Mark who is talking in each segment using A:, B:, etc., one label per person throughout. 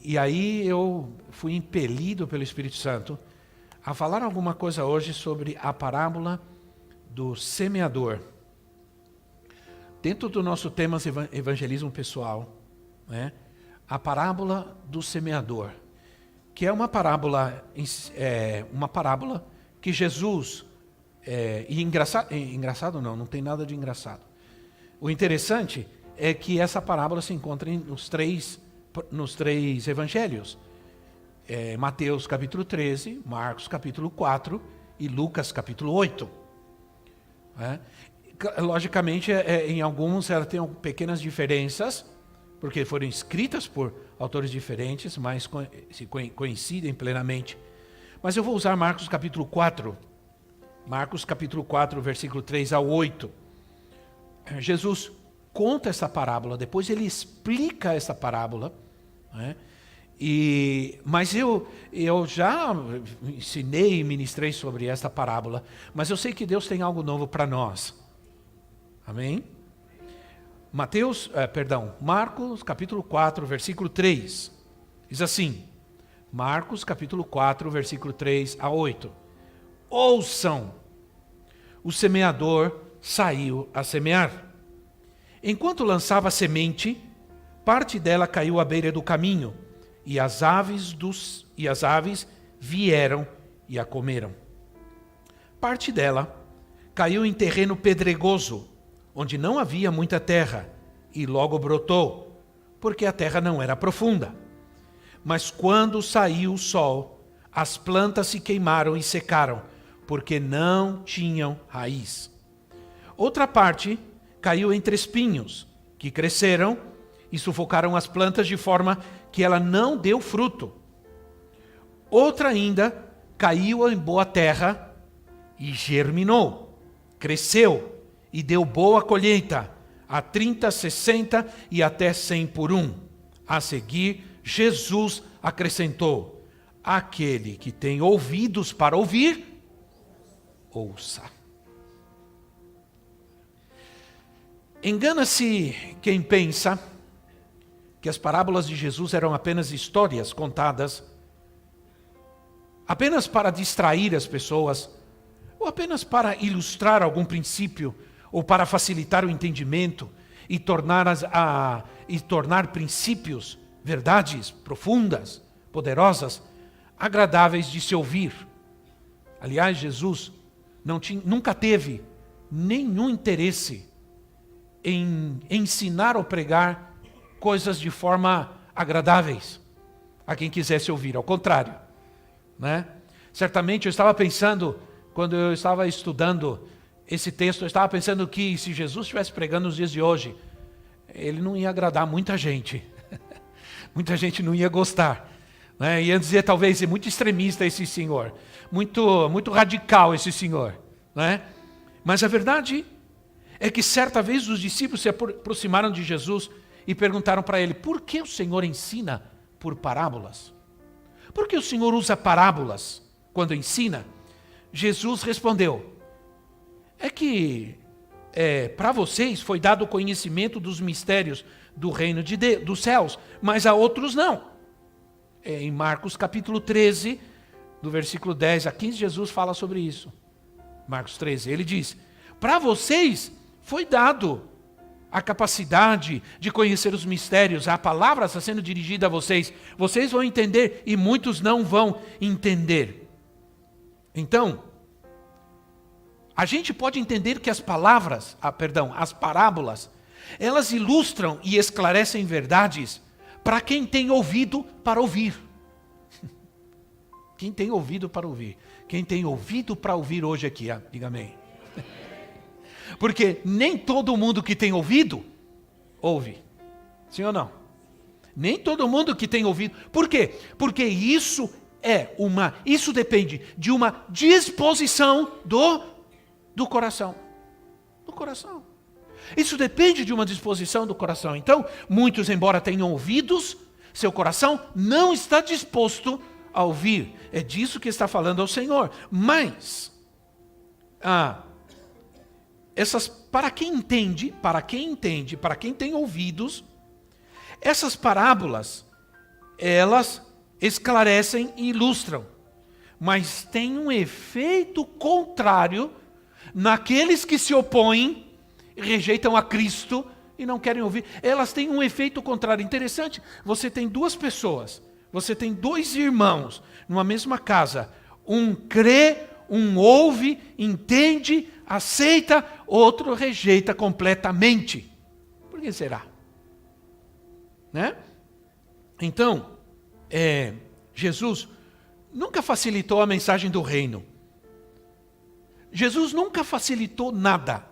A: E aí eu fui impelido pelo Espírito Santo a falar alguma coisa hoje sobre a parábola do semeador. Dentro do nosso tema evangelismo pessoal, né, a parábola do semeador, que é uma parábola que Jesus, engraçado não tem nada de engraçado. O interessante é que essa parábola se encontra nos três evangelhos. Mateus capítulo 13, Marcos capítulo 4 e Lucas capítulo 8. Logicamente, em alguns ela tem pequenas diferenças, porque foram escritas por autores diferentes, mas se coincidem plenamente. Mas eu vou usar Marcos capítulo 4. Marcos capítulo 4, versículo 3 ao 8. Jesus conta essa parábola, depois ele explica essa parábola, né? Mas eu já ensinei e ministrei sobre esta parábola, mas eu sei que Deus tem algo novo para nós. Amém? Marcos capítulo 4, versículo 3. Diz assim, Marcos capítulo 4, versículo 3 a 8. Ouçam, o semeador saiu a semear. Enquanto lançava a semente, parte dela caiu à beira do caminho, e as aves vieram e a comeram. Parte dela caiu em terreno pedregoso, onde não havia muita terra, e logo brotou, porque a terra não era profunda. Mas quando saiu o sol, as plantas se queimaram e secaram, porque não tinham raiz. Outra parte caiu entre espinhos, que cresceram e sufocaram as plantas de forma que ela não deu fruto. Outra ainda caiu em boa terra e germinou, cresceu e deu boa colheita, a 30, 60 e até 100 por um. A seguir, Jesus acrescentou: aquele que tem ouvidos para ouvir, ouça. Engana-se quem pensa que as parábolas de Jesus eram apenas histórias contadas apenas para distrair as pessoas, ou apenas para ilustrar algum princípio, ou para facilitar o entendimento e tornar princípios, verdades profundas, poderosas, agradáveis de se ouvir. Aliás, Jesus nunca teve nenhum interesse em ensinar ou pregar coisas de forma agradáveis a quem quisesse ouvir, ao contrário, né? Certamente eu estava pensando, quando eu estava estudando esse texto, eu estava pensando que se Jesus estivesse pregando nos dias de hoje, ele não ia agradar muita gente. Muita gente não ia gostar, né? Ia dizer, talvez, é muito extremista esse senhor, muito radical esse senhor, né? Mas a verdade é que certa vez os discípulos se aproximaram de Jesus e perguntaram para ele: por que o Senhor ensina por parábolas? Por que o Senhor usa parábolas quando ensina? Jesus respondeu: é que para vocês foi dado o conhecimento dos mistérios do reino dos céus, mas a outros não. Em Marcos capítulo 13, do versículo 10 a 15, Jesus fala sobre isso. Marcos 13, ele diz: para vocês foi dado a capacidade de conhecer os mistérios, a palavra está sendo dirigida a vocês, vocês vão entender e muitos não vão entender. Então, a gente pode entender que as parábolas, elas ilustram e esclarecem verdades para quem tem ouvido para ouvir. Quem tem ouvido para ouvir? Quem tem ouvido para ouvir hoje aqui, diga amém. Porque nem todo mundo que tem ouvido, ouve. Sim ou não? Nem todo mundo que tem ouvido. Por quê? Porque isso depende de uma disposição do coração. Do coração. Isso depende de uma disposição do coração. Então, muitos, embora tenham ouvidos, seu coração não está disposto a ouvir. É disso que está falando ao Senhor. Mas, para quem entende, para quem tem ouvidos, essas parábolas, elas esclarecem e ilustram, mas tem um efeito contrário naqueles que se opõem, rejeitam a Cristo e não querem ouvir. Elas têm um efeito contrário. Interessante, você tem duas pessoas, você tem dois irmãos numa mesma casa, um crê, um ouve, entende, aceita, outro rejeita completamente. Por que será? Né? Então, Jesus nunca facilitou a mensagem do reino. Jesus nunca facilitou nada,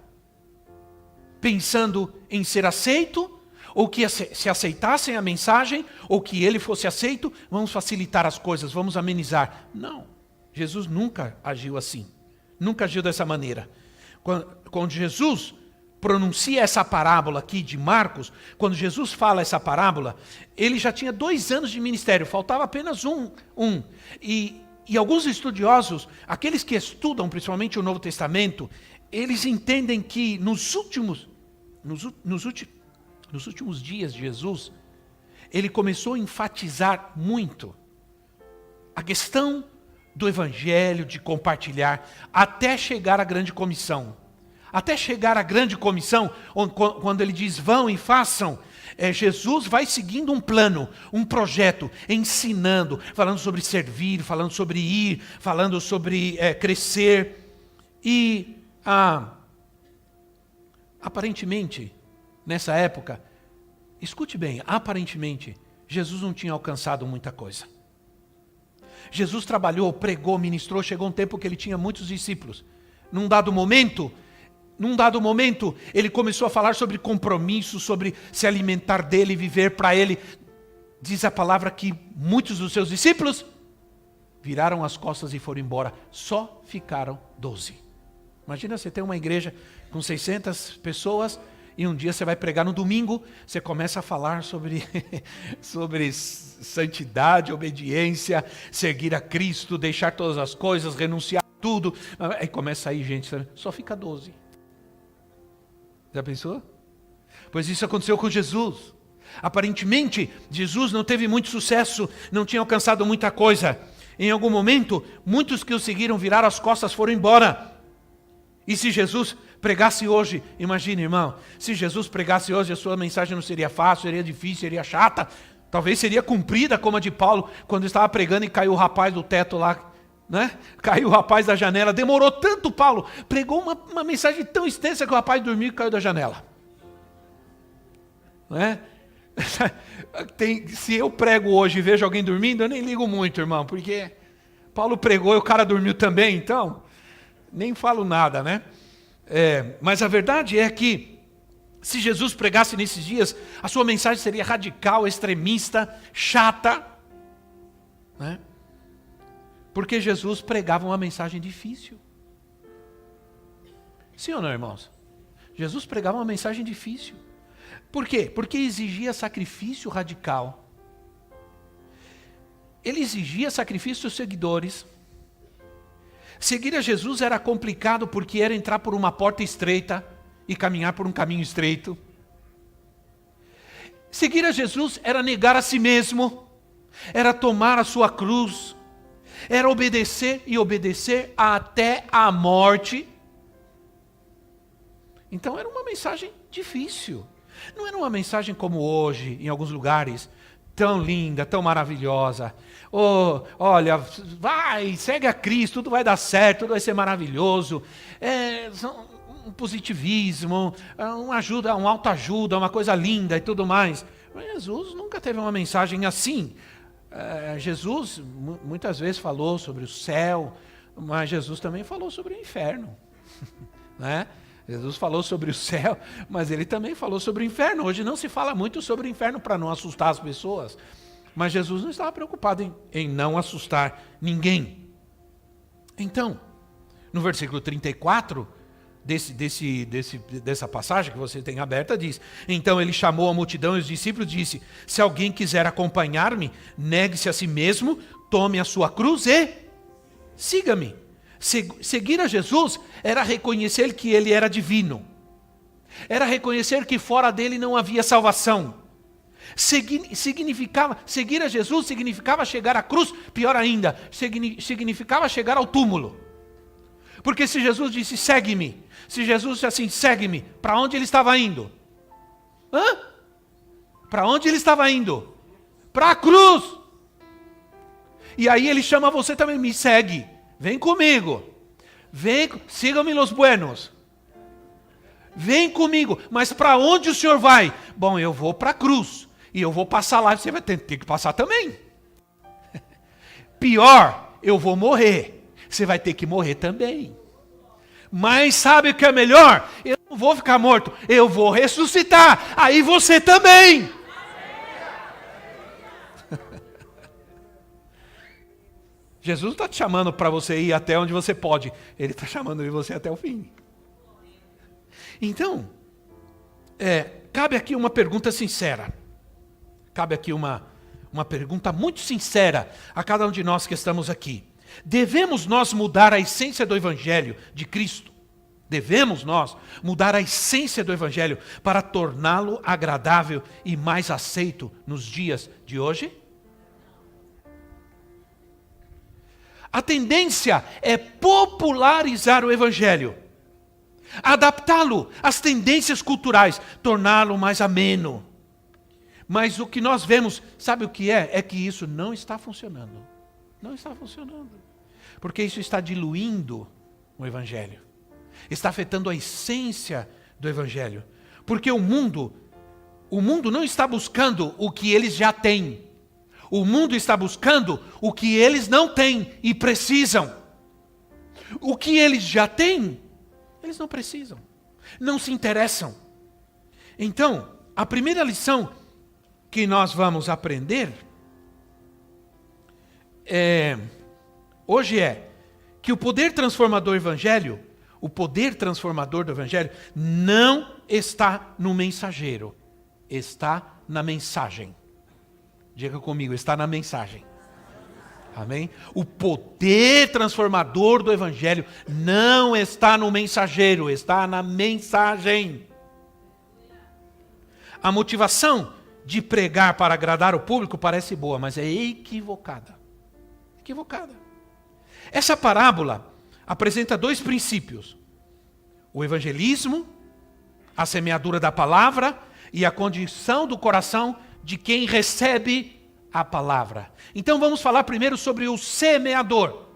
A: pensando em ser aceito, ou que se aceitassem a mensagem, ou que ele fosse aceito, vamos facilitar as coisas, vamos amenizar. Não, Jesus nunca agiu assim, nunca agiu dessa maneira. Quando Jesus pronuncia essa parábola aqui de Marcos, quando Jesus fala essa parábola, ele já tinha 2 anos de ministério, faltava apenas um. E alguns estudiosos, aqueles que estudam principalmente o Novo Testamento, eles entendem que nos últimos dias de Jesus, ele começou a enfatizar muito a questão do evangelho, de compartilhar, até chegar à grande comissão. Até chegar à grande comissão, quando ele diz vão e façam, Jesus vai seguindo um plano, um projeto, ensinando, falando sobre servir, falando sobre ir, falando sobre crescer. E aparentemente, nessa época, escute bem, aparentemente, Jesus não tinha alcançado muita coisa. Jesus trabalhou, pregou, ministrou, chegou um tempo que ele tinha muitos discípulos. Num dado momento, ele começou a falar sobre compromisso, sobre se alimentar dele, viver para ele. Diz a palavra que muitos dos seus discípulos viraram as costas e foram embora. Só ficaram 12. Imagina você ter uma igreja com 600 pessoas e um dia você vai pregar no domingo, você começa a falar sobre santidade, obediência, seguir a Cristo, deixar todas as coisas, renunciar a tudo. Aí começa aí, gente, só fica 12. Já pensou? Pois isso aconteceu com Jesus. Aparentemente, Jesus não teve muito sucesso, não tinha alcançado muita coisa. Em algum momento, muitos que o seguiram viraram as costas, foram embora. E se Jesus pregasse hoje, imagine, irmão, se Jesus pregasse hoje, a sua mensagem não seria fácil, seria difícil, seria chata, talvez seria cumprida como a de Paulo, quando estava pregando e caiu o rapaz do teto lá, né? Caiu o rapaz da janela, demorou tanto. Paulo pregou uma mensagem tão extensa que o rapaz dormiu e caiu da janela, não é? Se eu prego hoje e vejo alguém dormindo, eu nem ligo muito, irmão, porque Paulo pregou e o cara dormiu também, então nem falo nada, né? Mas a verdade é que se Jesus pregasse nesses dias, a sua mensagem seria radical, extremista, chata, né? Porque Jesus pregava uma mensagem difícil. Sim ou não, irmãos? Jesus pregava uma mensagem difícil. Por quê? Porque exigia sacrifício radical. Ele exigia sacrifício dos seguidores. Seguir a Jesus era complicado porque era entrar por uma porta estreita e caminhar por um caminho estreito. Seguir a Jesus era negar a si mesmo, era tomar a sua cruz, era obedecer e obedecer até a morte. Então era uma mensagem difícil. Não era uma mensagem como hoje, em alguns lugares, tão linda, tão maravilhosa. Oh, olha, vai, segue a Cristo, tudo vai dar certo, tudo vai ser maravilhoso. Um positivismo, uma ajuda, uma autoajuda, uma coisa linda e tudo mais. Mas Jesus nunca teve uma mensagem assim. Jesus muitas vezes falou sobre o céu, mas Jesus também falou sobre o inferno, né? Jesus falou sobre o céu, mas ele também falou sobre o inferno. Hoje não se fala muito sobre o inferno para não assustar as pessoas. Mas Jesus não estava preocupado em não assustar ninguém. Então, no versículo 34 dessa passagem que você tem aberta, diz: então ele chamou a multidão e os discípulos disse: se alguém quiser acompanhar-me, negue-se a si mesmo, tome a sua cruz e siga-me. Seguir a Jesus era reconhecer que ele era divino. Era reconhecer que fora dele não havia salvação. Seguir a Jesus significava chegar à cruz, pior ainda, significava chegar ao túmulo. Porque se Jesus disse, segue-me, se Jesus disse assim, segue-me, para onde ele estava indo? Para onde ele estava indo? Para a cruz. E aí ele chama você também, me segue, vem comigo, sigam-me los buenos. Vem comigo, mas para onde o senhor vai? Bom, eu vou para a cruz, e eu vou passar lá, você vai ter que passar também. Pior, eu vou morrer, você vai ter que morrer também. Mas sabe o que é melhor? Eu não vou ficar morto, eu vou ressuscitar, aí você também. Jesus não está te chamando para você ir até onde você pode, ele está chamando você até o fim. Então, cabe aqui uma pergunta sincera. Cabe aqui uma pergunta muito sincera a cada um de nós que estamos aqui. Devemos nós mudar a essência do Evangelho de Cristo? Devemos nós mudar a essência do Evangelho para torná-lo agradável e mais aceito nos dias de hoje? A tendência é popularizar o Evangelho, adaptá-lo às tendências culturais, torná-lo mais ameno. Mas o que nós vemos, sabe o que é? É que isso não está funcionando. Não está funcionando. Porque isso está diluindo o Evangelho. Está afetando a essência do Evangelho. Porque o mundo não está buscando o que eles já têm. O mundo está buscando o que eles não têm e precisam. O que eles já têm, eles não precisam, não se interessam. Então, a primeira lição que nós vamos aprender hoje é que o poder transformador do Evangelho não está no mensageiro, está na mensagem. Diga comigo, está na mensagem. Amém? O poder transformador do Evangelho não está no mensageiro, está na mensagem. A motivação de pregar para agradar o público parece boa, mas é equivocada. Equivocada. Essa parábola apresenta dois princípios: o evangelismo, a semeadura da palavra e a condição do coração de quem recebe a palavra. Então vamos falar primeiro sobre o semeador.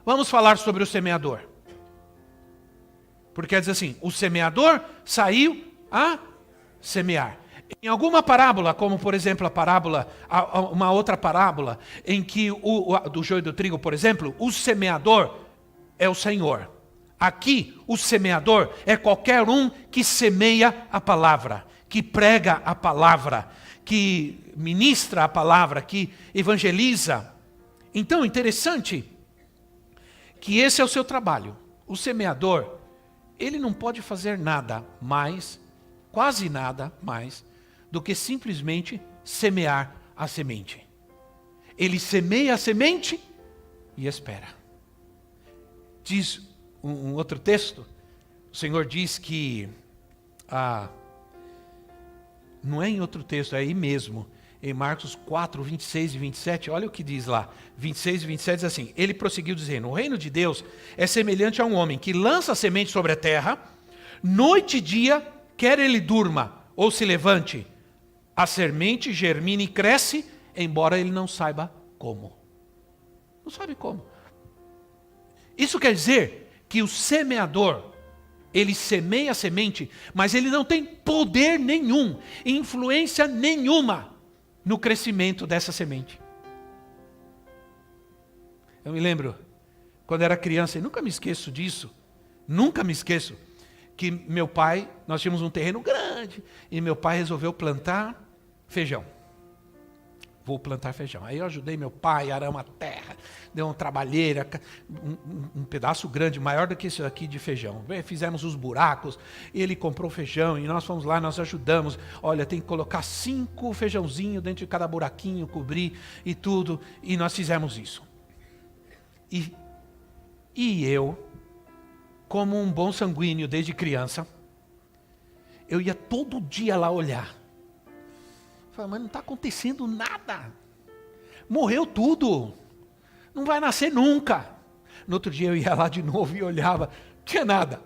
A: Vamos falar sobre o semeador. Porque quer dizer assim, o semeador saiu a semear. Em alguma parábola, como por exemplo uma outra parábola, em que do joio e do trigo, por exemplo, o semeador é o Senhor. Aqui, o semeador é qualquer um que semeia a palavra, que prega a palavra, que ministra a palavra, que evangeliza. Então, interessante que esse é o seu trabalho. O semeador, ele não pode fazer nada mais, quase nada mais, do que simplesmente semear a semente. Ele semeia a semente e espera. Diz um outro texto, o Senhor diz que, não é em outro texto, é aí mesmo, em Marcos 4, 26 e 27, olha o que diz lá, 26 e 27 diz assim: ele prosseguiu dizendo, o reino de Deus é semelhante a um homem que lança a semente sobre a terra, noite e dia, quer ele durma ou se levante, a semente germina e cresce, embora ele não saiba como. Não sabe como. Isso quer dizer que o semeador, ele semeia a semente, mas ele não tem poder nenhum, influência nenhuma no crescimento dessa semente. Eu me lembro, quando era criança, e nunca me esqueço disso, nunca me esqueço, que meu pai, nós tínhamos um terreno grande, e meu pai resolveu plantar feijão. Vou plantar feijão. Aí eu ajudei meu pai, aramos a terra, deu uma trabalheira, um pedaço grande, maior do que isso aqui de feijão. Fizemos os buracos, ele comprou feijão, e nós fomos lá, nós ajudamos. Olha, tem que colocar 5 feijãozinhos dentro de cada buraquinho, cobrir e tudo, e nós fizemos isso. E eu, como um bom sanguíneo desde criança, eu ia todo dia lá olhar. Falei, mas não está acontecendo nada. Morreu tudo. Não vai nascer nunca. No outro dia eu ia lá de novo e olhava. Não tinha nada.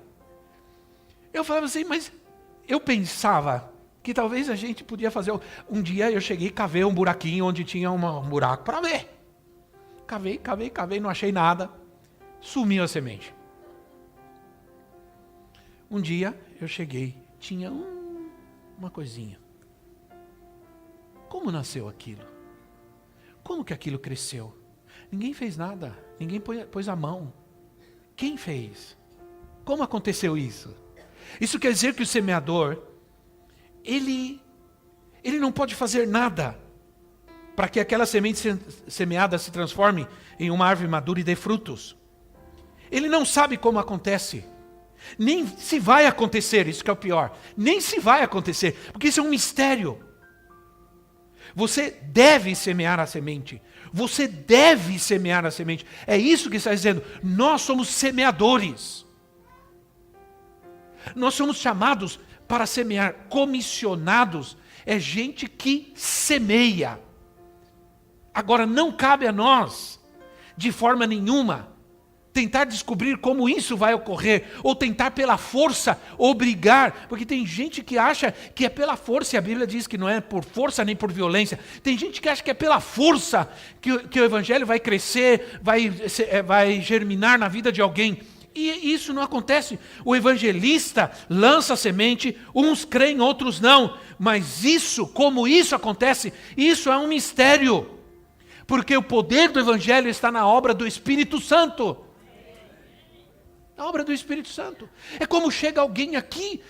A: Eu falava assim, mas eu pensava que talvez a gente podia fazer... Um dia eu cheguei e cavei um buraquinho onde tinha um buraco para ver. Cavei, não achei nada. Sumiu a semente. Um dia eu cheguei, tinha uma coisinha. Como nasceu aquilo? Como que aquilo cresceu? Ninguém fez nada, ninguém pôs a mão. Quem fez? Como aconteceu isso? Isso quer dizer que o semeador, ele não pode fazer nada para que aquela semente semeada se transforme em uma árvore madura e dê frutos. Ele não sabe como acontece. Nem se vai acontecer, isso que é o pior. Nem se vai acontecer, porque isso é um mistério. Você deve semear a semente. Você deve semear a semente. É isso que está dizendo. Nós somos semeadores. Nós somos chamados para semear. Comissionados é gente que semeia. Agora, não cabe a nós, de forma nenhuma, tentar descobrir como isso vai ocorrer, ou tentar pela força obrigar, porque tem gente que acha que é pela força, e a Bíblia diz que não é por força nem por violência. Tem gente que acha que é pela força que o Evangelho vai crescer, vai germinar na vida de alguém. E isso não acontece. O evangelista lança a semente, uns creem, outros não. Mas como isso acontece, isso é um mistério. Porque o poder do Evangelho está na obra do Espírito Santo. A obra do Espírito Santo. É como chega alguém aqui,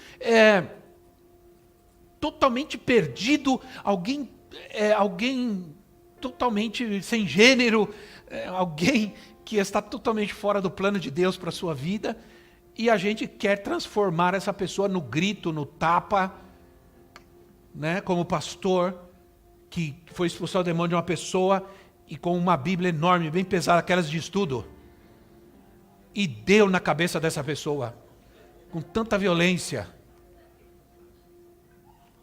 A: totalmente perdido, alguém totalmente sem gênero, alguém que está totalmente fora do plano de Deus para a sua vida, e a gente quer transformar essa pessoa no grito, no tapa, né? Como pastor que foi expulsar o demônio de uma pessoa e com uma Bíblia enorme, bem pesada, aquelas de estudo, e deu na cabeça dessa pessoa, com tanta violência,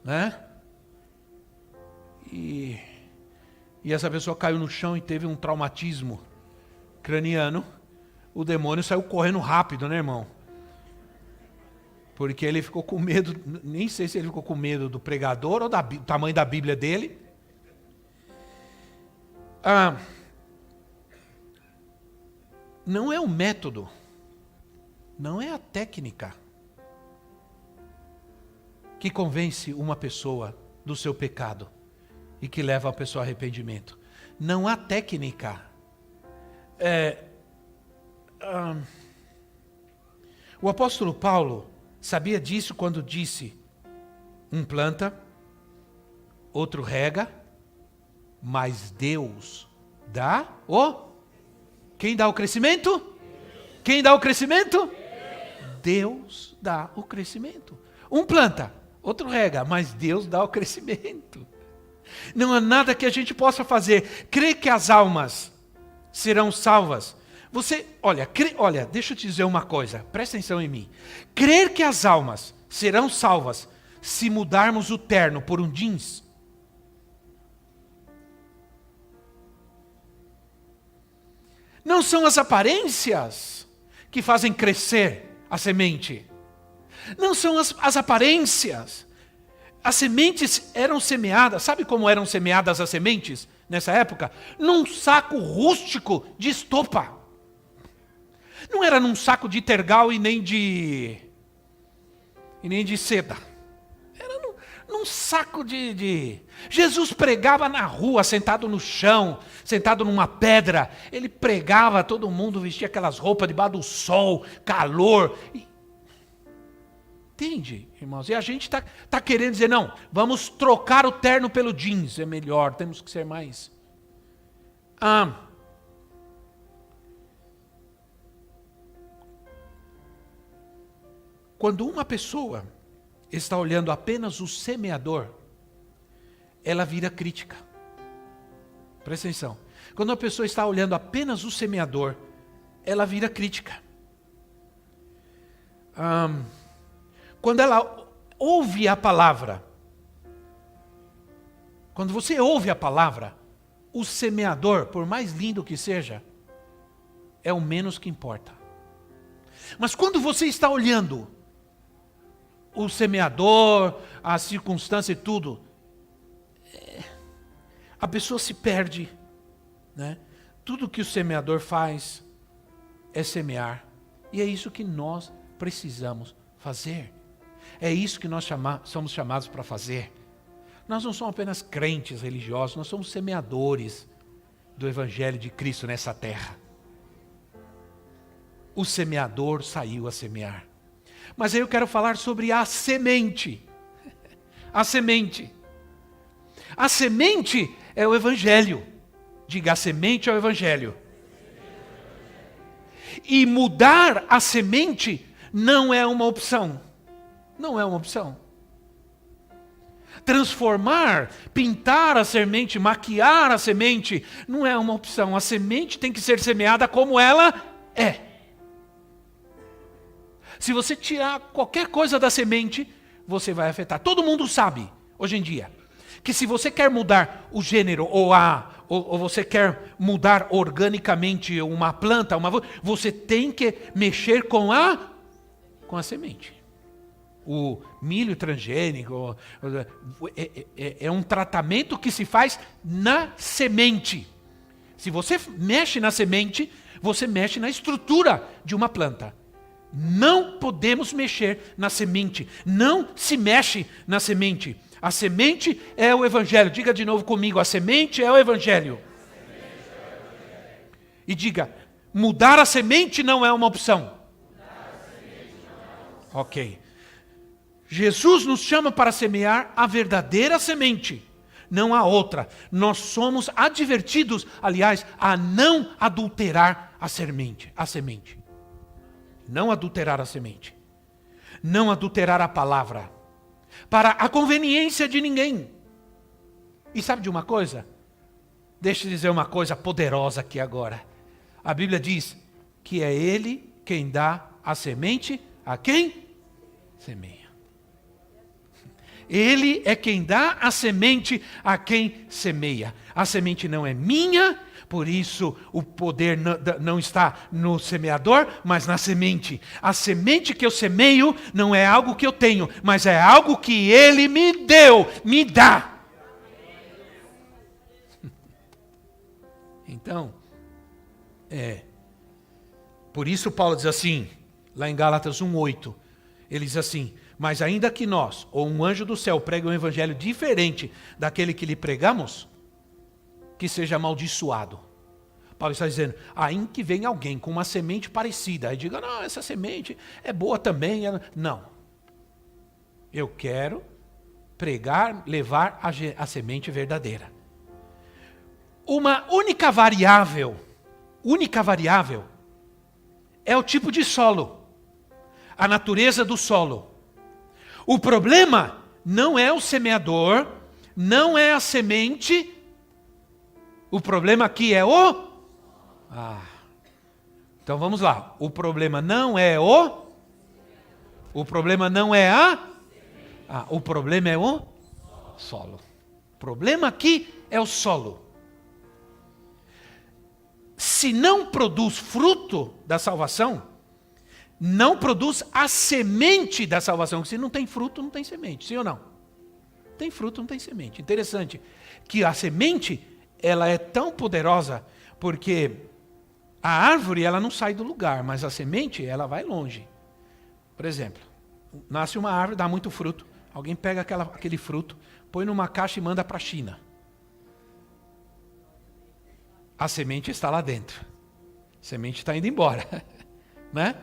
A: né? E essa pessoa caiu no chão e teve um traumatismo craniano. O demônio saiu correndo rápido, né, irmão? Porque ele ficou com medo, nem sei se ele ficou com medo do pregador ou do tamanho da Bíblia dele. Não é o método, não é a técnica que convence uma pessoa do seu pecado e que leva a pessoa ao arrependimento. Não há técnica. O apóstolo Paulo sabia disso quando disse: um planta, outro rega, mas Deus dá Quem dá o crescimento? Quem dá o crescimento? Deus dá o crescimento. Um planta, outro rega, mas Deus dá o crescimento. Não há nada que a gente possa fazer. Crê que as almas serão salvas. Olha, deixa eu te dizer uma coisa, presta atenção em mim. Crer que as almas serão salvas se mudarmos o terno por um jeans? Não são as aparências que fazem crescer a semente. Não são as aparências. As sementes eram semeadas, sabe como eram semeadas as sementes nessa época? Num saco rústico de estopa. Não era num saco de tergal e nem de seda. Era num saco de... Jesus pregava na rua, sentado no chão, sentado numa pedra. Ele pregava, todo mundo vestia aquelas roupas debaixo do sol, calor. Entende, irmãos? E a gente tá querendo dizer, não, vamos trocar o terno pelo jeans, é melhor, temos que ser mais... Quando uma pessoa está olhando apenas o semeador, ela vira crítica. Presta atenção. Quando uma pessoa está olhando apenas o semeador, ela vira crítica. Quando ela ouve a palavra, quando você ouve a palavra, o semeador, por mais lindo que seja, é o menos que importa. Mas quando você está olhando o semeador, a circunstância e tudo, a pessoa se perde, né? Tudo que o semeador faz é semear. E é isso que nós precisamos fazer. É isso que nós somos chamados para fazer. Nós não somos apenas crentes religiosos, nós somos semeadores do Evangelho de Cristo nessa terra. O semeador saiu a semear. Mas aí eu quero falar sobre a semente. A semente. A semente é o Evangelho. Diga, a semente é o Evangelho. E mudar a semente não é uma opção. Não é uma opção. Transformar, pintar a semente, maquiar a semente, não é uma opção. A semente tem que ser semeada como ela é. Se você tirar qualquer coisa da semente, você vai afetar. Todo mundo sabe, hoje em dia, que se você quer mudar o gênero ou você quer mudar organicamente uma planta, você tem que mexer com a semente. O milho transgênico é um tratamento que se faz na semente. Se você mexe na semente, você mexe na estrutura de uma planta. Não podemos mexer na semente. Não se mexe na semente. A semente é o Evangelho. Diga de novo comigo, a semente é o Evangelho. E diga, mudar a semente não é uma opção. Ok. Jesus nos chama para semear a verdadeira semente, não a outra. Nós somos advertidos, aliás, a não adulterar a semente. Não adulterar a semente. Não adulterar a palavra. Para a conveniência de ninguém. E sabe de uma coisa? Deixa eu dizer uma coisa poderosa aqui agora. A Bíblia diz que é Ele quem dá a semente a quem semeia. Ele é quem dá a semente a quem semeia. A semente não é minha, por isso o poder não está no semeador, mas na semente. A semente que eu semeio não é algo que eu tenho, mas é algo que Ele me deu, me dá. Então, por isso Paulo diz assim, lá em Gálatas 1:8, ele diz assim, mas ainda que nós, ou um anjo do céu, pregue um evangelho diferente daquele que lhe pregamos, que seja amaldiçoado. Paulo está dizendo, ainda que venha alguém com uma semente parecida, aí diga, não, essa semente é boa também. Não. Eu quero pregar, levar a semente verdadeira. Uma única variável é o tipo de solo, a natureza do solo. O problema não é o semeador, não é a semente, o problema aqui é então vamos lá, o problema não é o problema não é o problema é o solo. O problema aqui é o solo. Se não produz fruto da salvação, não produz a semente da salvação. Se não tem fruto, não tem semente. Sim ou não? Tem fruto, não tem semente. Interessante que a semente, ela é tão poderosa, porque a árvore, ela não sai do lugar, mas a semente, ela vai longe. Por exemplo, nasce uma árvore, dá muito fruto. Alguém pega aquele fruto, põe numa caixa e manda para a China. A semente está lá dentro. A semente está indo embora. Né?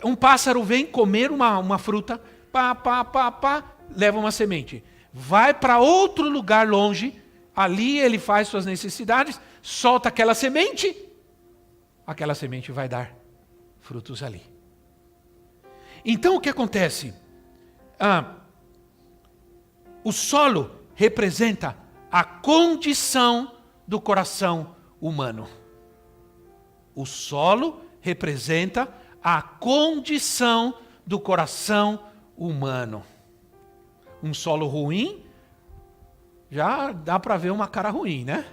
A: Um pássaro vem comer uma fruta, leva uma semente. Vai para outro lugar longe, ali ele faz suas necessidades, solta aquela semente vai dar frutos ali. Então o que acontece? O solo representa a condição do coração humano. O solo representa a condição do coração humano. Um solo ruim, já dá para ver uma cara ruim, né?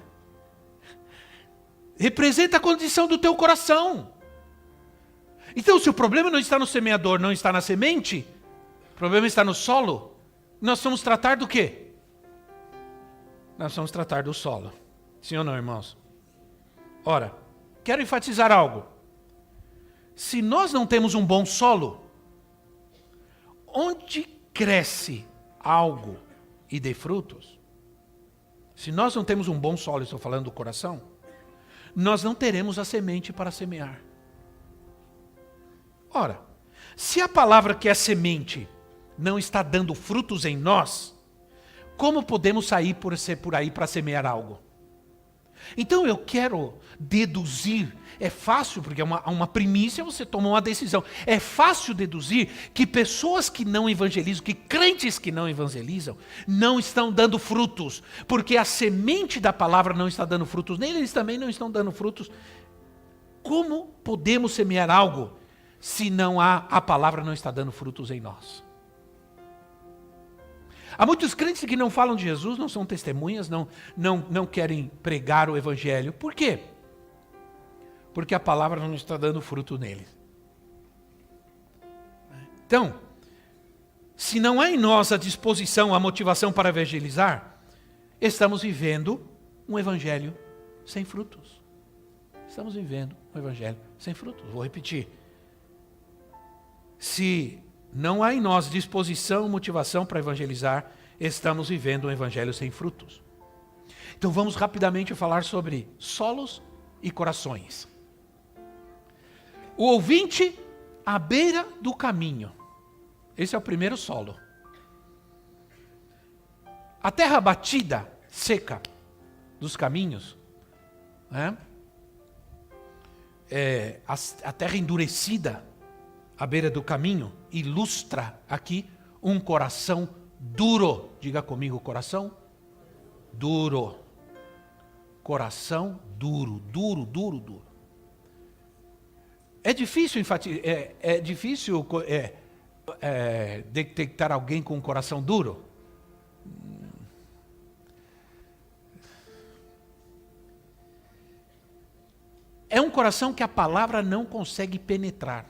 A: Representa a condição do teu coração. Então, se o problema não está no semeador, não está na semente, o problema está no solo, nós vamos tratar do quê? Nós vamos tratar do solo. Sim ou não, irmãos? Ora, quero enfatizar algo. Se nós não temos um bom solo, onde cresce algo e dê frutos? Se nós não temos um bom solo, estou falando do coração, nós não teremos a semente para semear. Ora, se a palavra que é semente não está dando frutos em nós, como podemos sair por aí para semear algo? Então eu quero deduzir, é fácil, porque é uma primícia, você toma uma decisão. É fácil deduzir que pessoas que não evangelizam, que crentes que não evangelizam, não estão dando frutos, porque a semente da palavra não está dando frutos nele, eles também não estão dando frutos. Como podemos semear algo se a palavra não está dando frutos em nós? Há muitos crentes que não falam de Jesus, não são testemunhas, não querem pregar o evangelho. Por quê? Porque a palavra não está dando fruto neles. Então, se não há em nós a disposição, a motivação para evangelizar, estamos vivendo um evangelho sem frutos. Estamos vivendo um evangelho sem frutos. Vou repetir. Se não há em nós disposição, motivação para evangelizar, estamos vivendo um evangelho sem frutos. Então vamos rapidamente falar sobre solos e corações. O ouvinte à beira do caminho. Esse é o primeiro solo. A terra batida, seca, dos caminhos, né? A terra endurecida à beira do caminho, ilustra aqui um coração duro. Diga comigo, coração duro. Coração duro, duro, duro, duro. É difícil detectar alguém com um coração duro? É um coração que a palavra não consegue penetrar.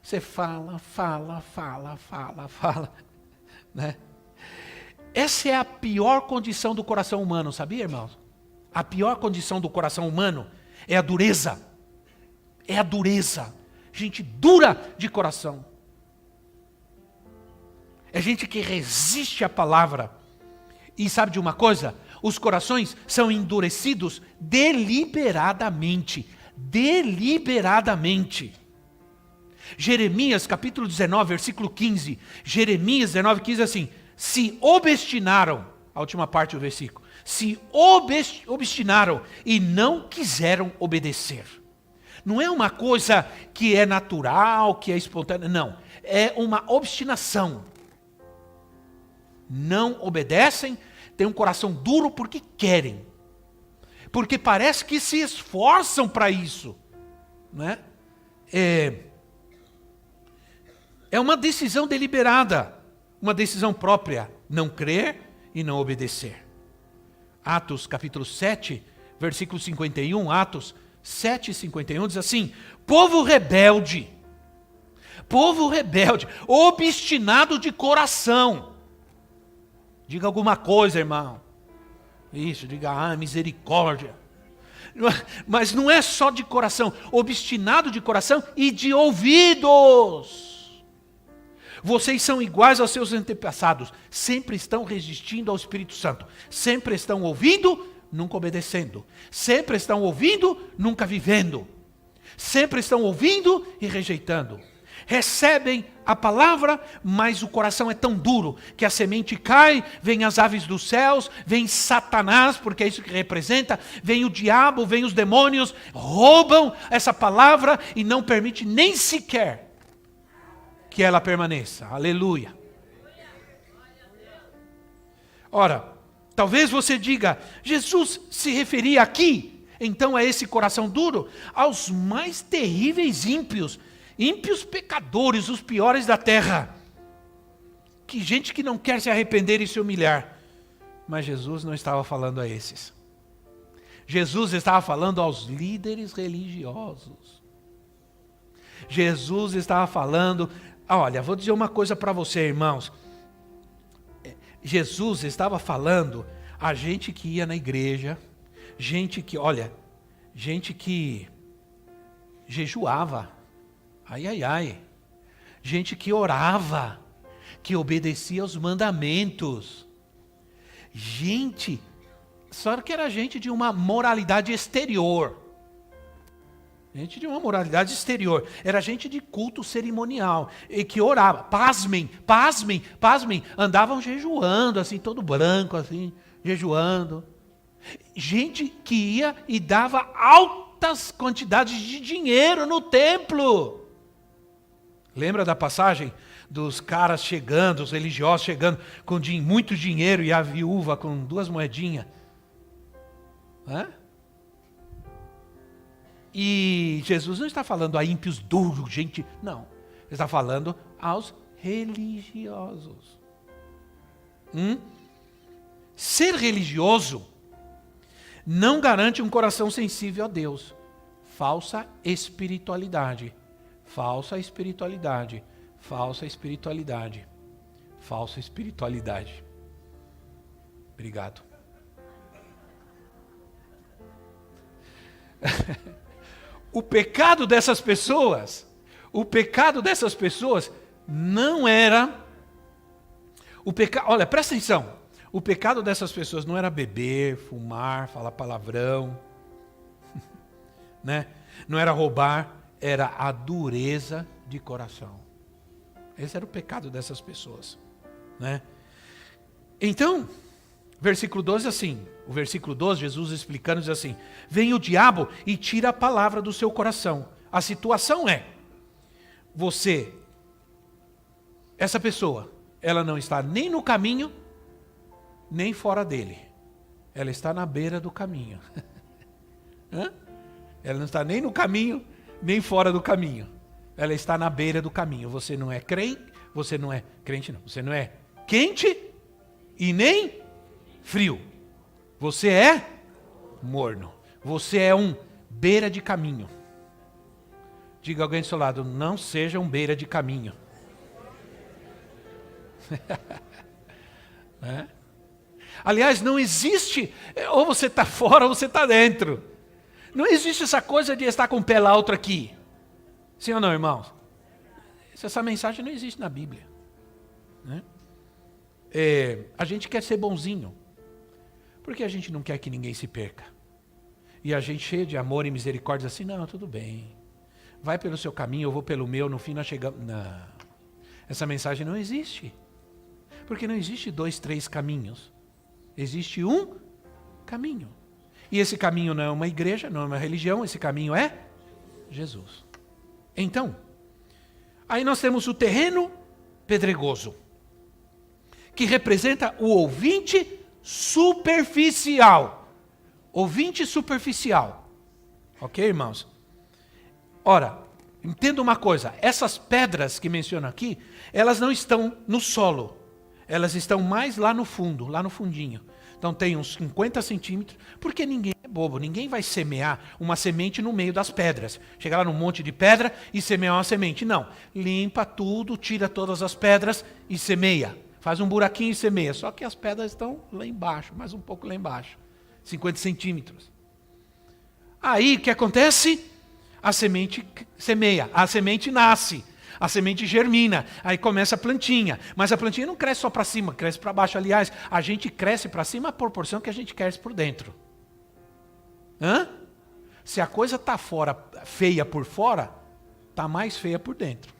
A: Você fala, né? Essa é a pior condição do coração humano, sabia, irmãos? A pior condição do coração humano é a dureza. É a dureza. Gente dura de coração. É gente que resiste à palavra. E sabe de uma coisa? Os corações são endurecidos deliberadamente. Deliberadamente. Jeremias capítulo 19, versículo 15. Jeremias 19, 15 assim. Se obstinaram, a última parte do versículo. Se obstinaram e não quiseram obedecer. Não é uma coisa que é natural, que é espontânea. Não, é uma obstinação. Não obedecem, têm um coração duro porque querem. Porque parece que se esforçam para isso. Né? É uma decisão deliberada, uma decisão própria, não crer e não obedecer. Atos capítulo 7, versículo 51, Atos 7, 51, diz assim: povo rebelde, obstinado de coração. Diga alguma coisa, irmão. Isso, diga, misericórdia. Mas não é só de coração, obstinado de coração e de ouvidos. Vocês são iguais aos seus antepassados, sempre estão resistindo ao Espírito Santo, sempre estão ouvindo, nunca obedecendo, sempre estão ouvindo, nunca vivendo. Sempre estão ouvindo e rejeitando. Recebem a palavra, mas o coração é tão duro que a semente cai, vem as aves dos céus, vem Satanás, porque é isso que representa, vem o diabo, vem os demônios, roubam essa palavra e não permite nem sequer que ela permaneça. Aleluia. Ora, talvez você diga, Jesus se referia aqui, então a esse coração duro, aos mais terríveis ímpios pecadores, os piores da terra. Que gente que não quer se arrepender e se humilhar. Mas Jesus não estava falando a esses. Jesus estava falando aos líderes religiosos. Jesus estava falando, olha, vou dizer uma coisa para você, irmãos. Jesus estava falando a gente que ia na igreja, gente que jejuava. Ai. Gente que orava, que obedecia aos mandamentos. Só que era gente de uma moralidade exterior. Era gente de culto cerimonial, e que orava. Pasmem. Andavam jejuando, assim, todo branco, assim, jejuando. Gente que ia e dava altas quantidades de dinheiro no templo. Lembra da passagem dos caras chegando, os religiosos chegando com muito dinheiro e a viúva com 2 moedinhas? E Jesus não está falando a ímpios duros, gente, não. Ele está falando aos religiosos. Ser religioso não garante um coração sensível a Deus. Falsa espiritualidade. Obrigado. O pecado dessas pessoas não era... Olha, presta atenção. O pecado dessas pessoas não era beber, fumar, falar palavrão, né? Não era roubar, era a dureza de coração. Esse era o pecado dessas pessoas, né? Então, versículo 12 assim, o versículo 12, Jesus explicando, diz assim: vem o diabo e tira a palavra do seu coração. A situação é, essa pessoa, ela não está nem no caminho, nem fora dele. Ela está na beira do caminho. Ela não está nem no caminho, nem fora do caminho. Ela está na beira do caminho. Você não é crente, você não é quente e nem frio. Você é morno. Você é um beira de caminho. Diga a alguém do seu lado, não seja um beira de caminho. Aliás, não existe, ou você está fora ou você está dentro. Não existe essa coisa de estar com o pé lá, outro aqui. Sim ou não, irmãos? Essa mensagem não existe na Bíblia. Né? A gente quer ser bonzinho, porque a gente não quer que ninguém se perca. E a gente cheio de amor e misericórdia, assim, não, tudo bem. Vai pelo seu caminho, eu vou pelo meu, no fim nós chegamos... Não. Essa mensagem não existe. Porque não existe 2, 3 caminhos. Existe um caminho. E esse caminho não é uma igreja, não é uma religião, esse caminho é Jesus. Então, aí nós temos o terreno pedregoso, que representa o ouvinte superficial. Ouvinte superficial. Ok, irmãos? Ora, entenda uma coisa, essas pedras que menciono aqui, elas não estão no solo. Elas estão mais lá no fundo, lá no fundinho. Então tem uns 50 centímetros, porque ninguém é bobo, ninguém vai semear uma semente no meio das pedras. Chegar lá num monte de pedra e semear uma semente. Não, limpa tudo, tira todas as pedras e semeia. Faz um buraquinho e semeia. Só que as pedras estão lá embaixo, mais um pouco lá embaixo. 50 centímetros. Aí o que acontece? A semente semeia, a semente nasce. A semente germina, aí começa a plantinha. Mas a plantinha não cresce só para cima, cresce para baixo. Aliás, a gente cresce para cima a proporção que a gente cresce por dentro. Se a coisa está feia por fora, está mais feia por dentro.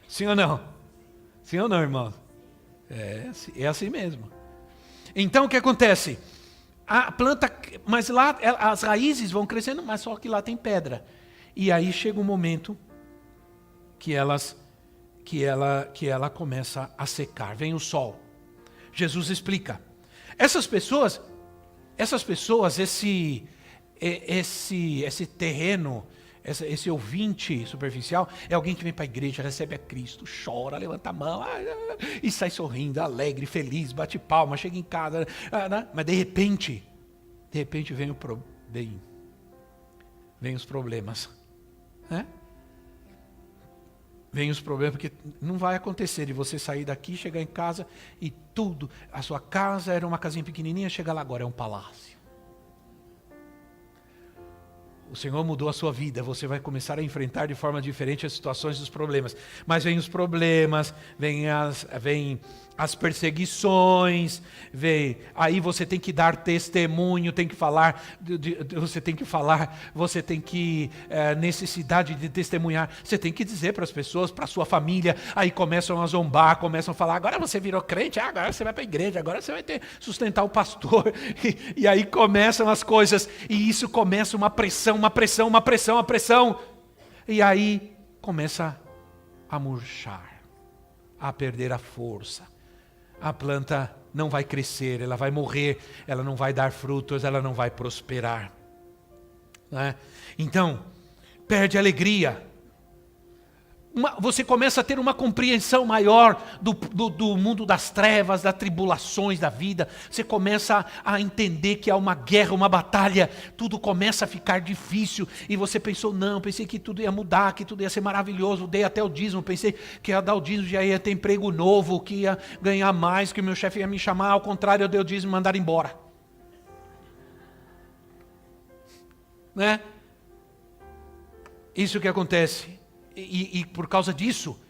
A: Sim ou não? Sim ou não, irmão? É assim mesmo. Então o que acontece? A planta, mas lá as raízes vão crescendo, mas só que lá tem pedra. E aí chega um momento que ela começa a secar. Vem o sol. Jesus explica. Essas pessoas, esse terreno, esse ouvinte superficial, é alguém que vem para a igreja, recebe a Cristo, chora, levanta a mão, e sai sorrindo, alegre, feliz, bate palma, chega em casa, mas de repente vem os problemas. Né? Vem os problemas, porque não vai acontecer de você sair daqui, chegar em casa e tudo, a sua casa era uma casinha pequenininha, chega lá agora é um palácio. O Senhor mudou a sua vida, você vai começar a enfrentar de forma diferente as situações dos problemas. Mas vem os problemas, vem as perseguições, aí você tem que dar testemunho, tem que falar, você tem que necessidade de testemunhar, você tem que dizer para as pessoas, para a sua família, aí começam a zombar, começam a falar, agora você virou crente, agora você vai para a igreja, agora você vai sustentar o pastor, e aí começam as coisas, e isso começa uma pressão, e aí começa a murchar, a perder a força. A planta não vai crescer, ela vai morrer, ela não vai dar frutos, ela não vai prosperar. Né? Então, perde a alegria. Você começa a ter uma compreensão maior do mundo das trevas, das tribulações da vida. Você começa a entender que há uma guerra, uma batalha. Tudo começa a ficar difícil. E você pensou, pensei que tudo ia mudar, que tudo ia ser maravilhoso. Dei até o dízimo, pensei que ia dar o dízimo, já ia ter emprego novo, que ia ganhar mais, que o meu chefe ia me chamar. Ao contrário, eu dei o dízimo e mandar embora. Né? Isso que acontece. E por causa disso,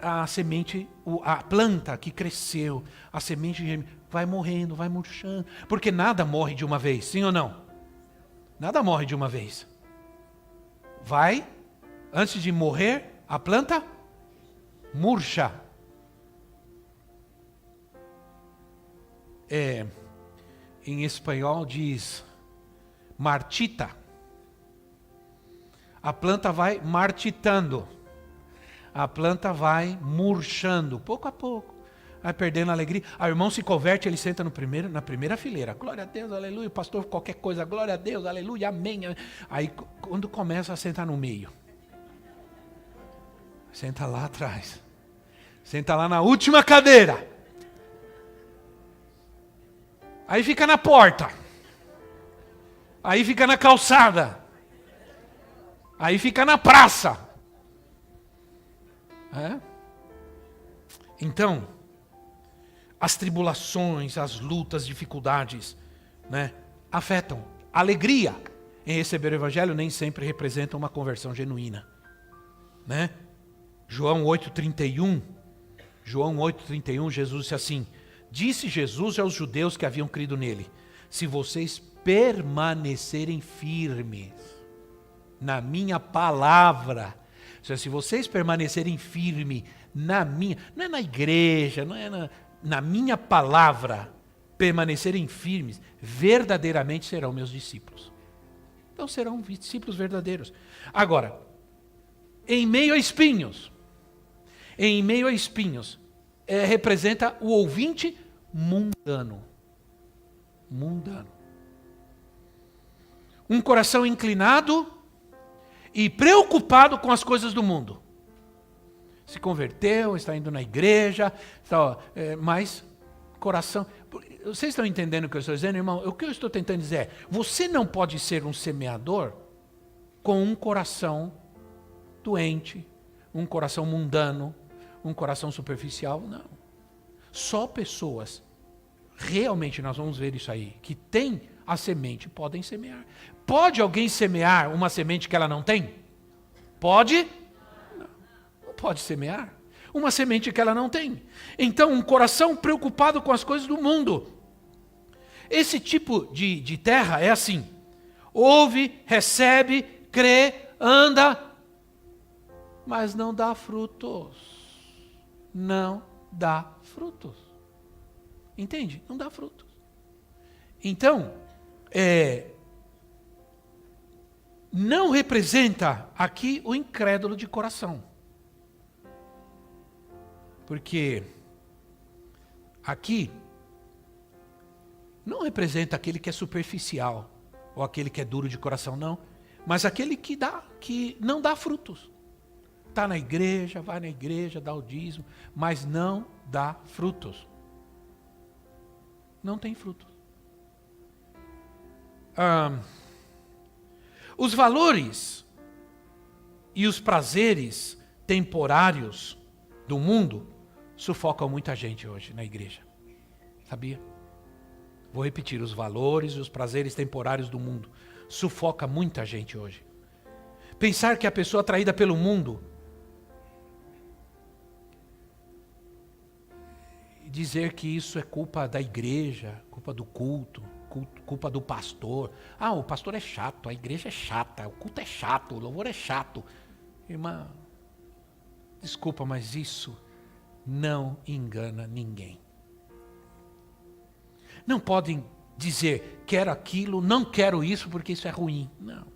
A: a semente, a planta que cresceu, a semente vai morrendo, vai murchando. Porque nada morre de uma vez, sim ou não? Nada morre de uma vez. Antes de morrer, a planta murcha. Em espanhol diz marchita. A planta vai marchitando, a planta vai murchando, pouco a pouco, vai perdendo a alegria. O irmão se converte, ele senta na primeira fileira, glória a Deus, aleluia, o pastor qualquer coisa, glória a Deus, aleluia, amém. Aí quando começa a sentar no meio, senta lá atrás, senta lá na última cadeira, aí fica na porta, aí fica na calçada, aí fica na praça. Então, as tribulações, as lutas, dificuldades, né, afetam. A alegria em receber o Evangelho nem sempre representa uma conversão genuína. Né? João 8,31, Jesus disse assim, disse Jesus aos judeus que haviam crido nele, se vocês permanecerem firmes na minha palavra, se vocês permanecerem firmes na minha, não é na igreja, não é na minha palavra, permanecerem firmes, verdadeiramente serão meus discípulos. Então serão discípulos verdadeiros. Agora, em meio a espinhos, representa o ouvinte mundano. Um coração inclinado e preocupado com as coisas do mundo. Se converteu, está indo na igreja, mas coração... Vocês estão entendendo o que eu estou dizendo, irmão? O que eu estou tentando dizer é, você não pode ser um semeador com um coração doente, um coração mundano, um coração superficial, não. Só pessoas, realmente nós vamos ver isso aí, que têm a semente, podem semear. Pode alguém semear uma semente que ela não tem? Pode? Não pode semear uma semente que ela não tem. Então, um coração preocupado com as coisas do mundo. Esse tipo de terra é assim, ouve, recebe, crê, anda, mas não dá frutos. Não dá frutos. Entende? Não dá frutos. Então, não representa aqui o incrédulo de coração. Porque aqui não representa aquele que é superficial ou aquele que é duro de coração, não. Mas aquele que não dá frutos. Está na igreja, vai na igreja, dá o dízimo, mas não dá frutos. Não tem frutos. Os valores e os prazeres temporários do mundo sufocam muita gente hoje na igreja. Sabia? Vou repetir, os valores e os prazeres temporários do mundo sufoca muita gente hoje. Pensar que a pessoa atraída pelo mundo, dizer que isso é culpa da igreja, culpa do culto, culpa do pastor. Ah, o pastor é chato, a igreja é chata, o culto é chato, o louvor é chato. Irmã, desculpa, mas isso não engana ninguém. Não podem dizer, quero aquilo, não quero isso porque isso é ruim. Não.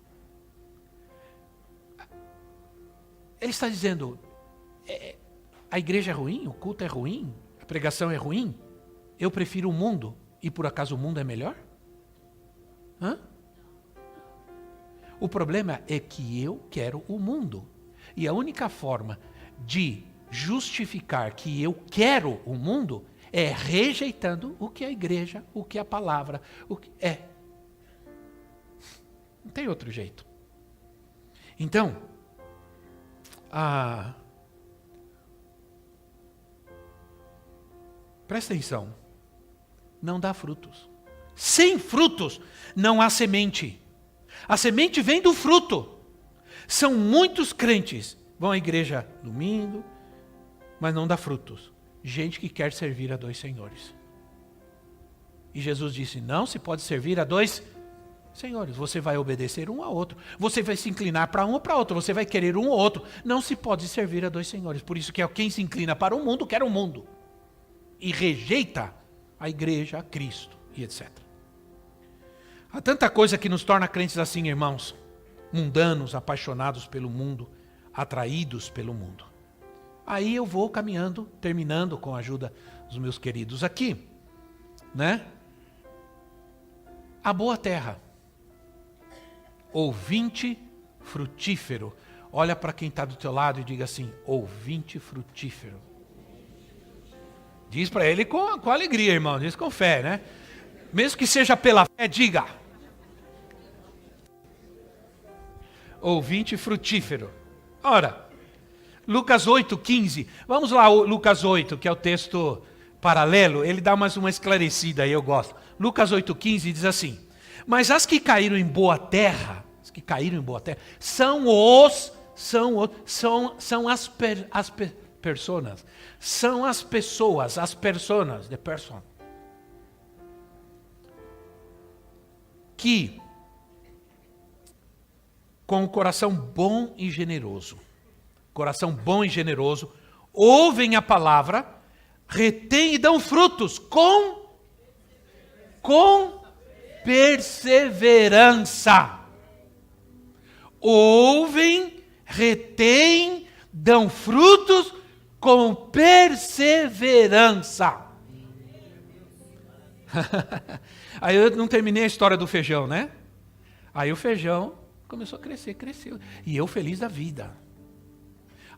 A: Ele está dizendo, a igreja é ruim, o culto é ruim, a pregação é ruim, eu prefiro o mundo e por acaso o mundo é melhor? Hã? O problema é que eu quero o mundo. E a única forma de justificar que eu quero o mundo é rejeitando o que é a igreja, o que é a palavra, o que é. Não tem outro jeito. Então, presta atenção, não dá frutos. Sem frutos não há semente. A semente vem do fruto. São muitos crentes, vão à igreja domingo, mas não dá frutos. Gente que quer servir a dois senhores. E Jesus disse, não se pode servir a dois senhores. Você vai obedecer um ao outro. Você vai se inclinar para um ou para outro. Você vai querer um ou outro. Não se pode servir a dois senhores. Por isso que quem se inclina para o mundo, quer o mundo. E rejeita a igreja, a Cristo e etc. Há tanta coisa que nos torna crentes assim, irmãos. Mundanos, apaixonados pelo mundo, atraídos pelo mundo. Aí eu vou caminhando, terminando com a ajuda dos meus queridos aqui, né? A boa terra. Ouvinte frutífero. Olha para quem está do teu lado e diga assim, ouvinte frutífero. Diz para ele com alegria, irmão, diz com fé, né? Mesmo que seja pela fé, diga. Ouvinte frutífero. Ora, Lucas 8:15. Vamos lá, Lucas 8, que é o texto paralelo. Ele dá mais uma esclarecida aí, eu gosto. Lucas 8:15 diz assim: mas as que caíram em boa terra, são as pessoas, the person, que com o coração bom e generoso, ouvem a palavra, retêm e dão frutos com perseverança. Ouvem, retêm, dão frutos com perseverança. Aí eu não terminei a história do feijão, né? Aí o feijão começou a cresceu. E eu feliz da vida.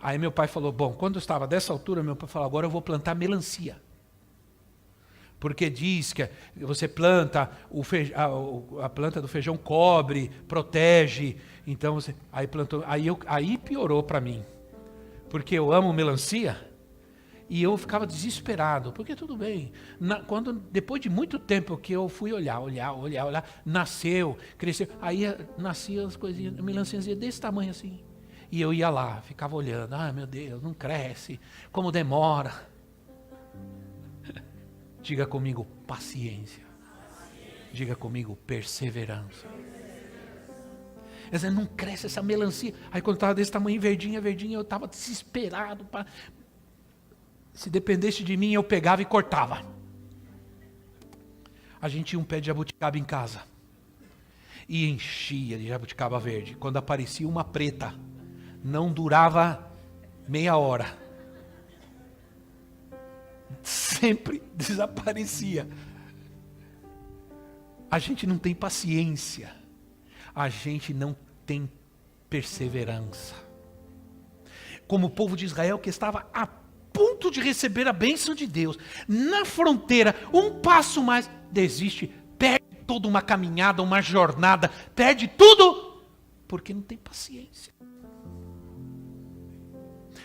A: Aí meu pai falou, bom, quando eu estava dessa altura, meu pai falou, agora eu vou plantar melancia. Porque diz que você planta, a planta do feijão cobre, protege. Então você, aí plantou, aí piorou para mim. Porque eu amo melancia. E eu ficava desesperado, porque tudo bem. Depois de muito tempo que eu fui olhar, nasceu, cresceu. Aí nasciam as coisinhas, melancias desse tamanho assim. E eu ia lá, ficava olhando. Ah, meu Deus, não cresce. Como demora. Diga comigo, paciência. Diga comigo, perseverança. dizendo, não cresce essa melancia. Aí quando estava desse tamanho, verdinha, eu estava desesperado. Se dependesse de mim, eu pegava e cortava. A gente tinha um pé de jabuticaba em casa. E enchia de jabuticaba verde. Quando aparecia uma preta, não durava meia hora. Sempre desaparecia. A gente não tem paciência. A gente não tem perseverança. Como o povo de Israel que estava a ponto de receber a bênção de Deus, na fronteira, um passo mais, desiste, perde toda uma caminhada, uma jornada, perde tudo, porque não tem paciência.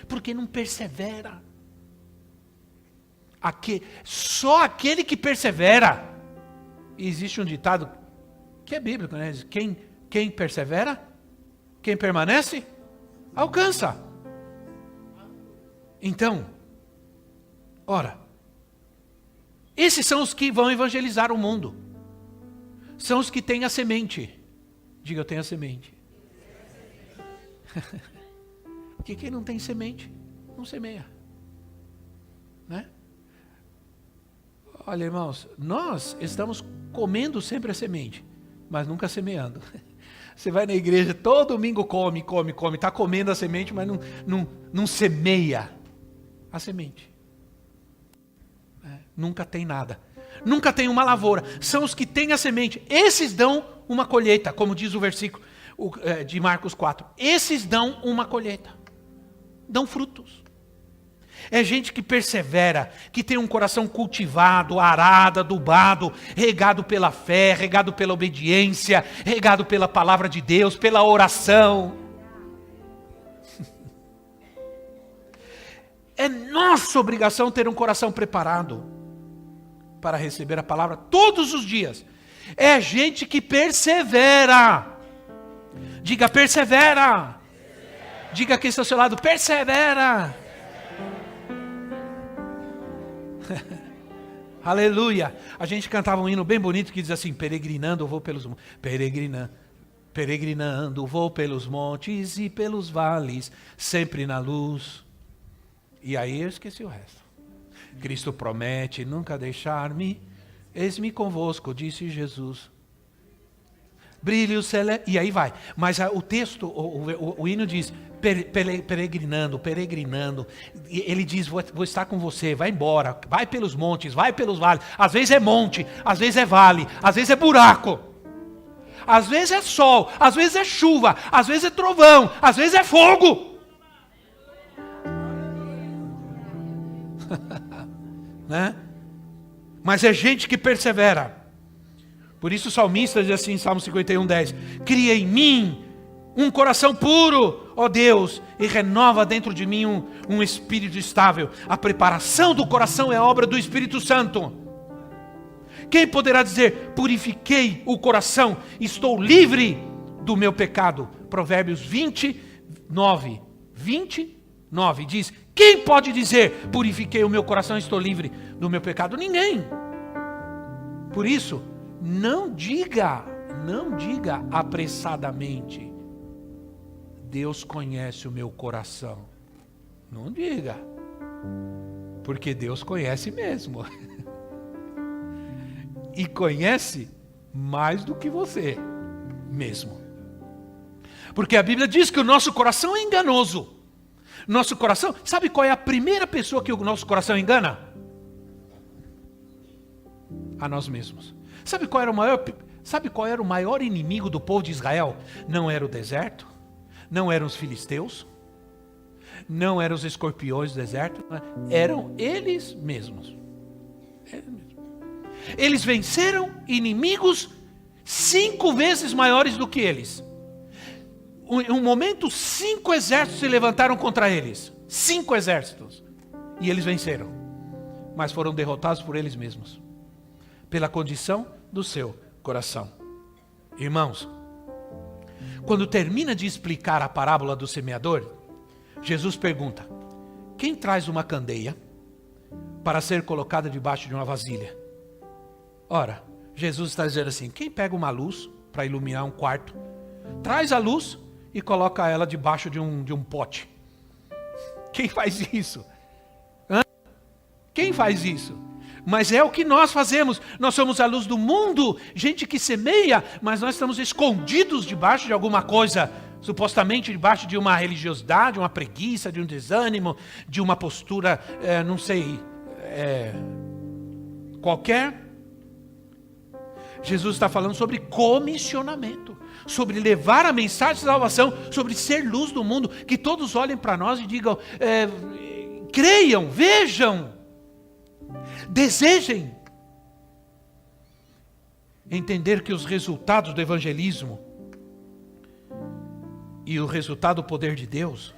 A: Porque não persevera. Só aquele que persevera. E existe um ditado que é bíblico, né? Quem persevera, quem permanece, alcança. Então, ora, esses são os que vão evangelizar o mundo. São os que têm a semente. Diga, eu tenho a semente. Porque quem não tem semente, não semeia. Né? Olha, irmãos, nós estamos comendo sempre a semente, mas nunca semeando. Você vai na igreja, todo domingo come, está comendo a semente, mas não semeia a semente. Nunca tem nada. Nunca tem uma lavoura. São os que têm a semente. Esses dão uma colheita, como diz o versículo de Marcos 4. Esses dão uma colheita. Dão frutos. É gente que persevera, que tem um coração cultivado, arado, adubado, regado pela fé, regado pela obediência, regado pela palavra de Deus, pela oração. É nossa obrigação ter um coração preparado para receber a palavra todos os dias. É gente que persevera. Diga, persevera. Diga quem está ao seu lado, persevera. Aleluia. A gente cantava um hino bem bonito que diz assim, peregrinando vou pelos montes, peregrinando vou pelos montes e pelos vales, sempre na luz. E aí eu esqueci o resto. Cristo promete nunca deixar-me, eis-me convosco, disse Jesus. Brilho celeste, e aí vai. Mas o texto, o hino diz, peregrinando. Ele diz, vou estar com você, vai embora, vai pelos montes, vai pelos vales. Às vezes é monte, às vezes é vale, às vezes é buraco. Às vezes é sol, às vezes é chuva, às vezes é trovão, às vezes é fogo. Né? Mas é gente que persevera. Por isso o salmista diz assim em Salmo 51:10: cria em mim um coração puro, ó Deus, e renova dentro de mim um espírito estável. A preparação do coração é obra do Espírito Santo. Quem poderá dizer, purifiquei o coração, estou livre do meu pecado? Provérbios 29 diz, quem pode dizer, purifiquei o meu coração, estou livre do meu pecado? Ninguém. Por isso, não diga apressadamente, Deus conhece o meu coração. Não diga, porque Deus conhece mesmo. E conhece mais do que você mesmo. Porque a Bíblia diz que o nosso coração é enganoso. Nosso coração, sabe qual é a primeira pessoa que o nosso coração engana? A nós mesmos. Sabe qual era o maior inimigo do povo de Israel? Não era o deserto, não eram os filisteus, não eram os escorpiões do deserto, eram eles mesmos. Eles venceram inimigos 5 vezes maiores do que eles. Em um momento, 5 exércitos se levantaram contra eles. 5 exércitos. E eles venceram. Mas foram derrotados por eles mesmos. Pela condição do seu coração. Irmãos, quando termina de explicar a parábola do semeador, Jesus pergunta, quem traz uma candeia para ser colocada debaixo de uma vasilha? Ora, Jesus está dizendo assim, quem pega uma luz para iluminar um quarto Traz a luz e coloca ela debaixo de um pote. Quem faz isso? Quem faz isso? Mas é o que nós fazemos. Nós somos a luz do mundo, gente que semeia, mas nós estamos escondidos debaixo de alguma coisa, supostamente debaixo de uma religiosidade, uma preguiça, de um desânimo, de uma postura, não sei, qualquer. Jesus está falando sobre comissionamento, sobre levar a mensagem de salvação, sobre ser luz do mundo, que todos olhem para nós e digam, creiam, vejam, desejem. Entender que os resultados do evangelismo e o resultado do poder de Deus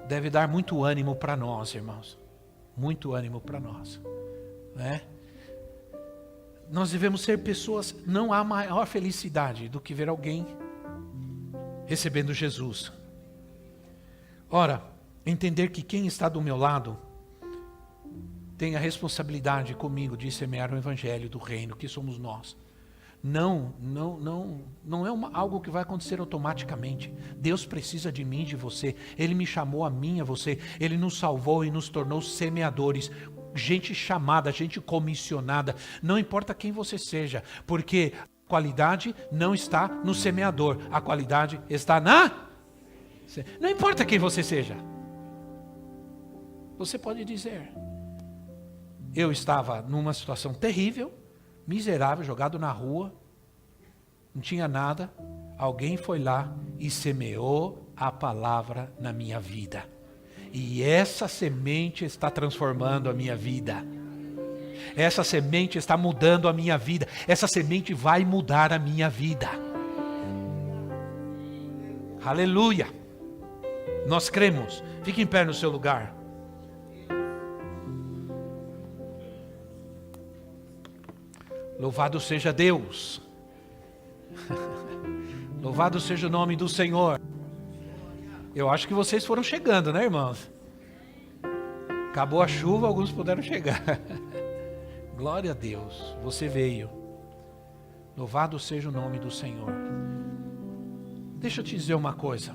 A: deve dar muito ânimo para nós, irmãos. Muito ânimo para nós, né? Nós devemos ser pessoas, não há maior felicidade do que ver alguém recebendo Jesus. Ora, entender que quem está do meu lado tem a responsabilidade comigo de semear o evangelho do reino, que somos nós. Não é algo que vai acontecer automaticamente. Deus precisa de mim e de você. Ele me chamou a mim e a você. Ele nos salvou e nos tornou semeadores. Gente chamada, gente comissionada. Não importa quem você seja, porque a qualidade não está no semeador. A qualidade está na... Não importa quem você seja. Você pode dizer... Eu estava numa situação terrível, miserável, jogado na rua, não tinha nada. Alguém foi lá e semeou a palavra na minha vida. E essa semente está transformando a minha vida. Essa semente está mudando a minha vida. Essa semente vai mudar a minha vida. Aleluia! Nós cremos. Fique em pé no seu lugar. Louvado seja Deus. Louvado seja o nome do Senhor. Eu acho que vocês foram chegando, né, irmãos? Acabou a chuva, alguns puderam chegar. Glória a Deus, você veio. Louvado seja o nome do Senhor. Deixa eu te dizer uma coisa.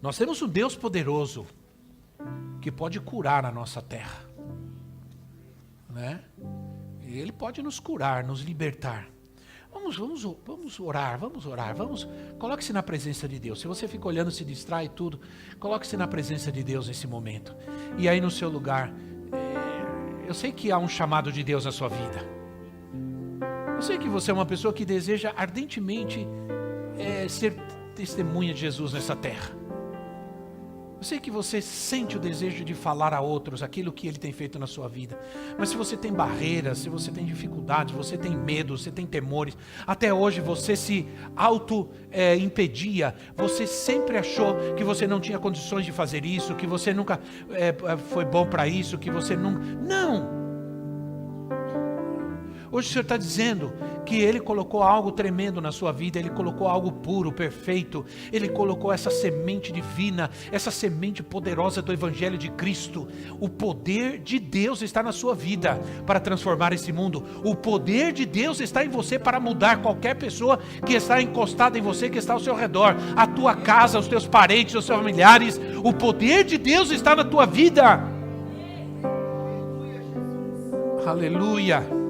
A: Nós temos um Deus poderoso que pode curar a nossa terra, né? E Ele pode nos curar, nos libertar. Vamos orar. Coloque-se na presença de Deus. Se você fica olhando, se distrai tudo, coloque-se na presença de Deus nesse momento. E aí no seu lugar, eu sei que há um chamado de Deus na sua vida. Eu sei que você é uma pessoa que deseja ardentemente ser testemunha de Jesus nessa terra. Eu sei que você sente o desejo de falar a outros aquilo que Ele tem feito na sua vida. Mas se você tem barreiras, se você tem dificuldades, você tem medo, você tem temores, até hoje você se auto-impedia, você sempre achou que você não tinha condições de fazer isso, que você nunca foi bom para isso, que você nunca... Não! Hoje o Senhor está dizendo que Ele colocou algo tremendo na sua vida, Ele colocou algo puro, perfeito, Ele colocou essa semente divina, essa semente poderosa do Evangelho de Cristo. O poder de Deus está na sua vida para transformar esse mundo. O poder de Deus está em você para mudar qualquer pessoa que está encostada em você, que está ao seu redor, a tua casa, os teus parentes, os seus familiares. O poder de Deus está na tua vida. Aleluia.